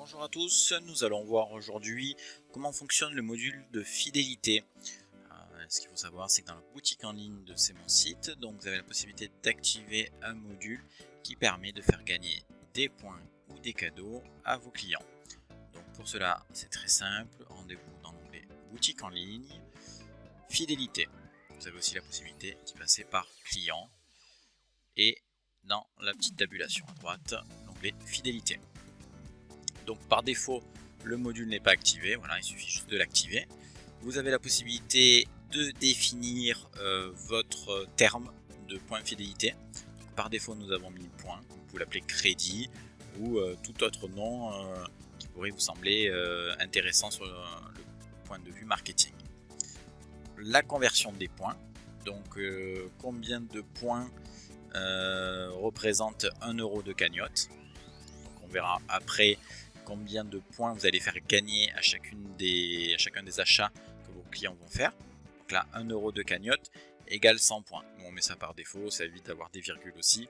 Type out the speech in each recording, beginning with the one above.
Bonjour à tous, nous allons voir aujourd'hui comment fonctionne le module de fidélité. Ce qu'il faut savoir, c'est que dans la boutique en ligne de C'est mon site, donc vous avez la possibilité d'activer un module qui permet de faire gagner des points ou des cadeaux à vos clients. Donc pour cela, c'est très simple, rendez-vous dans l'onglet boutique en ligne, fidélité. Vous avez aussi la possibilité d'y passer par client et dans la petite tabulation à droite, l'onglet fidélité. Donc par défaut, le module n'est pas activé, voilà, il suffit juste de l'activer. Vous avez la possibilité de définir votre terme de point fidélité. Donc, par défaut, nous avons mis le point, vous pouvez l'appeler crédit ou tout autre nom qui pourrait vous sembler intéressant sur le point de vue marketing. La conversion des points, donc combien de points représente 1 euro de cagnotte. Donc, on verra après combien de points vous allez faire gagner à chacun des achats que vos clients vont faire. Donc là, 1 euro de cagnotte égale 100 points. Nous on met ça par défaut, ça évite d'avoir des virgules aussi.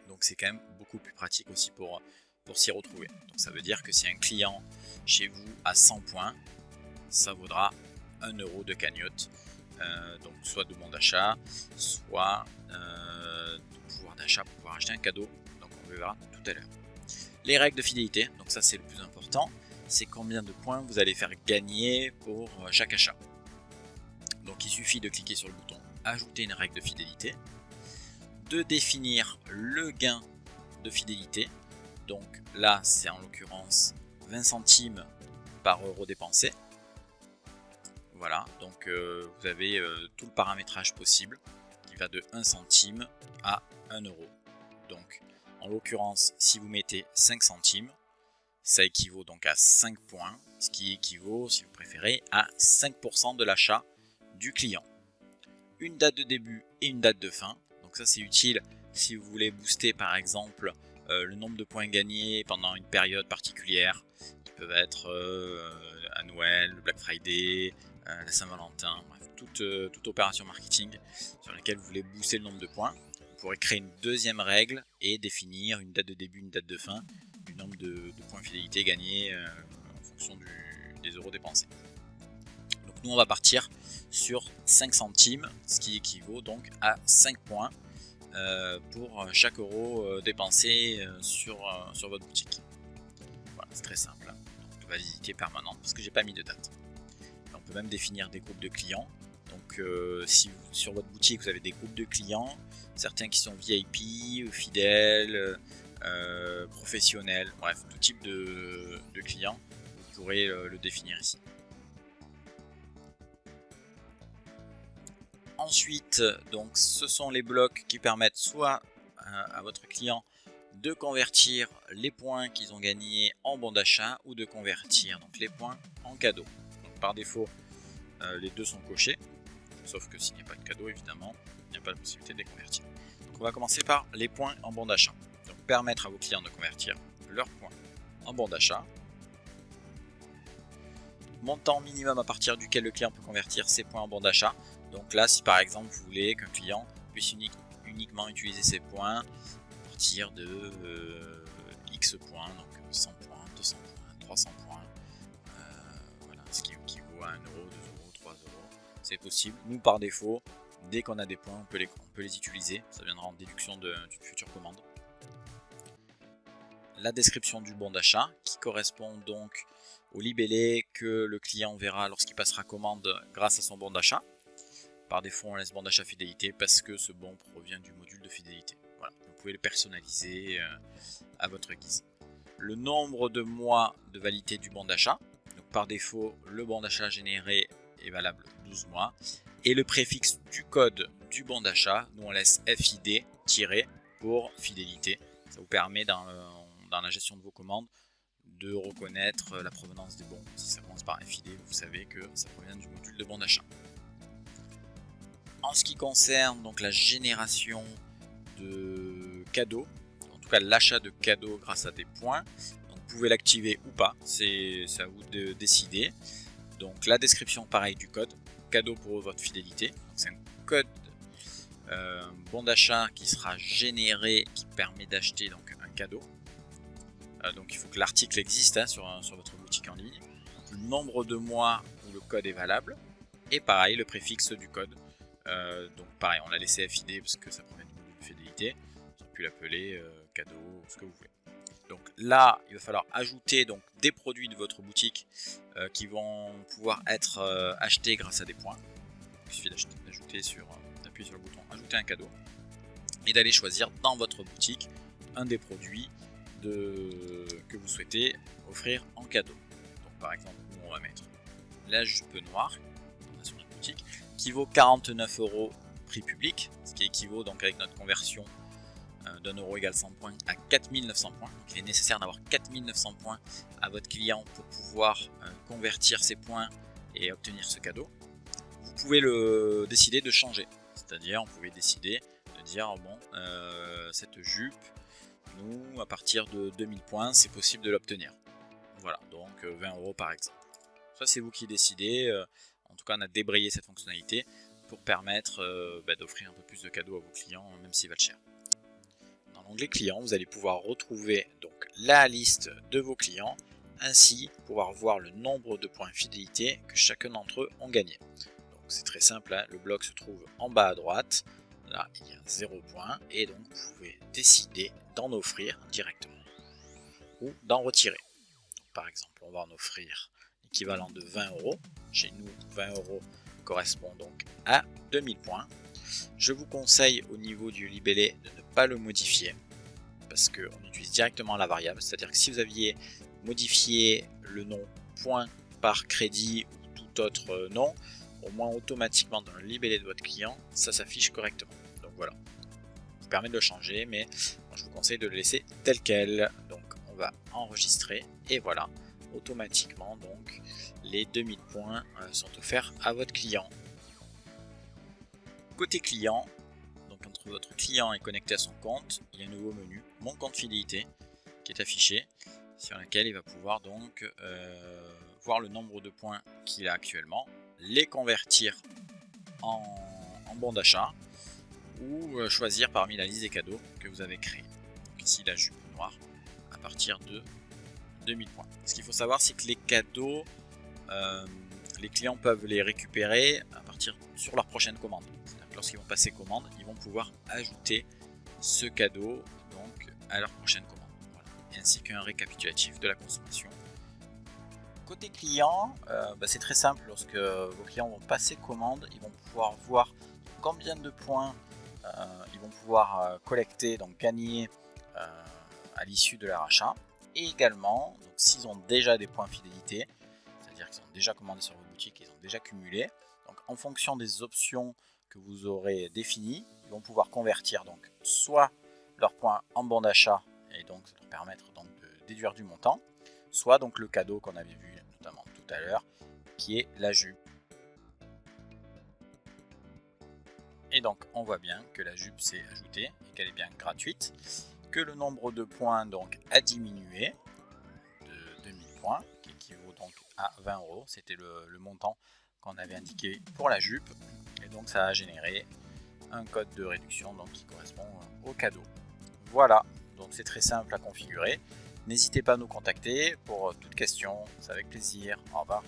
Donc c'est quand même beaucoup plus pratique aussi pour s'y retrouver. Donc ça veut dire que si un client chez vous a 100 points, ça vaudra 1 euro de cagnotte. Donc soit de bon d'achat, soit de pouvoir d'achat pour pouvoir acheter un cadeau. Donc on le verra tout à l'heure. Les règles de fidélité, donc ça c'est le plus important, c'est combien de points vous allez faire gagner pour chaque achat. Donc il suffit de cliquer sur le bouton ajouter une règle de fidélité, de définir le gain de fidélité, donc là c'est en l'occurrence 20 centimes par euro dépensé. Voilà, donc vous avez tout le paramétrage possible qui va de 1 centime à 1 euro. Donc en l'occurrence, si vous mettez 5 centimes, ça équivaut donc à 5 points, ce qui équivaut, si vous préférez, à 5% de l'achat du client. Une date de début et une date de fin, donc ça c'est utile si vous voulez booster par exemple le nombre de points gagnés pendant une période particulière, qui peuvent être à Noël, le Black Friday, la Saint-Valentin, bref, toute opération marketing sur laquelle vous voulez booster le nombre de points. Vous pourrez créer une deuxième règle et définir une date de début, une date de fin, du nombre de points fidélité gagnés en fonction des euros dépensés. Donc nous on va partir sur 5 centimes, ce qui équivaut donc à 5 points pour chaque euro dépensé sur votre boutique. Voilà, c'est très simple. Donc validité permanente parce que j'ai pas mis de date. On peut même définir des groupes de clients. Donc si sur votre boutique vous avez des groupes de clients, certains qui sont VIP, fidèles, professionnels, bref, tout type de clients, vous pourrez le définir ici. Ensuite, donc, ce sont les blocs qui permettent soit à votre client de convertir les points qu'ils ont gagnés en bon d'achat ou de convertir donc, les points en cadeau. Donc, par défaut, les deux sont cochés, sauf que s'il n'y a pas de cadeau, évidemment, il n'y a pas de possibilité de les convertir. Donc, on va commencer par les points en bon d'achat. Donc, permettre à vos clients de convertir leurs points en bon d'achat. Montant minimum à partir duquel le client peut convertir ses points en bon d'achat. Donc là, si par exemple vous voulez qu'un client puisse uniquement utiliser ses points à partir de X points, donc 100 points, 200 points, 300 points, voilà, ce qui équivaut à 1 euro, 2 euros, 3 euros, c'est possible. Nous par défaut, dès qu'on a des points, on peut les utiliser, ça viendra en déduction d'une future commande. La description du bon d'achat qui correspond donc au libellé que le client verra lorsqu'il passera commande grâce à son bon d'achat. Par défaut, on laisse bon d'achat fidélité parce que ce bon provient du module de fidélité. Voilà, vous pouvez le personnaliser à votre guise. Le nombre de mois de validité du bon d'achat. Donc par défaut, le bon d'achat généré est valable 12 mois. Et le préfixe du code du bon d'achat, nous on laisse FID- pour fidélité. Ça vous permet dans la gestion de vos commandes de reconnaître la provenance des bons. Si ça commence par FID, vous savez que ça provient du module de bon d'achat. En ce qui concerne donc la génération de cadeaux, en tout cas l'achat de cadeaux grâce à des points, donc vous pouvez l'activer ou pas, c'est à vous de décider. Donc la description pareil du code, cadeau pour votre fidélité, c'est un code bon d'achat qui sera généré, qui permet d'acheter donc un cadeau. donc il faut que l'article existe hein, sur votre boutique en ligne, le nombre de mois où le code est valable, et pareil le préfixe du code. Donc pareil, on l'a laissé FID parce que ça promet une fidélité. Vous pu l'appeler cadeau, ce que vous voulez. Donc là, il va falloir ajouter donc des produits de votre boutique qui vont pouvoir être achetés grâce à des points. Il suffit d'appuyer sur le bouton ajouter un cadeau et d'aller choisir dans votre boutique un des produits que vous souhaitez offrir en cadeau. Donc par exemple, on va mettre la jupe noire sur notre boutique qui vaut 49 € prix public, ce qui équivaut donc avec notre conversion d'un euro égale 100 points à 4900 points. Donc il est nécessaire d'avoir 4900 points à votre client pour pouvoir convertir ces points et obtenir ce cadeau. Vous pouvez décider de changer, c'est-à-dire vous pouvez décider de dire bon, cette jupe, nous à partir de 2000 points c'est possible de l'obtenir. Voilà, donc 20 € par exemple. Ça c'est vous qui décidez. En tout cas on a débrayé cette fonctionnalité pour permettre d'offrir un peu plus de cadeaux à vos clients même s'ils valent cher. Dans l'onglet clients, vous allez pouvoir retrouver donc la liste de vos clients, ainsi pouvoir voir le nombre de points fidélité que chacun d'entre eux ont gagné. Donc c'est très simple, hein, le bloc se trouve en bas à droite, là il y a 0 points, et donc vous pouvez décider d'en offrir directement ou d'en retirer. Donc, par exemple, on va en offrir l'équivalent de 20 €. Chez nous, 20 € correspond donc à 2000 points. Je vous conseille au niveau du libellé de ne pas le modifier parce qu'on utilise directement la variable, c'est-à-dire que si vous aviez modifié le nom point par crédit ou tout autre nom, au moins automatiquement dans le libellé de votre client, ça s'affiche correctement. Donc voilà, ça vous permet de le changer, mais je vous conseille de le laisser tel quel. Donc on va enregistrer et voilà, automatiquement donc les 2000 points sont offerts à votre client. Côté client, donc quand votre client est connecté à son compte, il y a un nouveau menu, mon compte fidélité, qui est affiché, sur lequel il va pouvoir donc voir le nombre de points qu'il a actuellement, les convertir en bons d'achat, ou choisir parmi la liste des cadeaux que vous avez créé. Donc ici la jupe noire à partir de 2000 points. Ce qu'il faut savoir, c'est que les cadeaux, les clients peuvent les récupérer à partir sur leur prochaine commande. C'est-à-dire que lorsqu'ils vont passer commande, ils vont pouvoir ajouter ce cadeau donc à leur prochaine commande. Voilà. Ainsi qu'un récapitulatif de la consommation. Côté client, c'est très simple. Lorsque vos clients vont passer commande, ils vont pouvoir voir combien de points ils vont pouvoir collecter, donc gagner à l'issue de leur achat. Et également, s'ils ont déjà des points fidélité, c'est-à-dire qu'ils ont déjà commandé sur vos boutiques, ils ont déjà cumulé. Donc en fonction des options que vous aurez définies, ils vont pouvoir convertir donc soit leurs points en bon d'achat et donc ça va leur permettre donc de déduire du montant, soit donc le cadeau qu'on avait vu notamment tout à l'heure, qui est la jupe. Et donc on voit bien que la jupe s'est ajoutée et qu'elle est bien gratuite, que le nombre de points donc a diminué de 2000 points, qui équivaut donc à 20 €. C'était le montant qu'on avait indiqué pour la jupe, et donc ça a généré un code de réduction donc qui correspond au cadeau. Voilà, donc c'est très simple à configurer. N'hésitez pas à nous contacter pour toute question, c'est avec plaisir. Au revoir.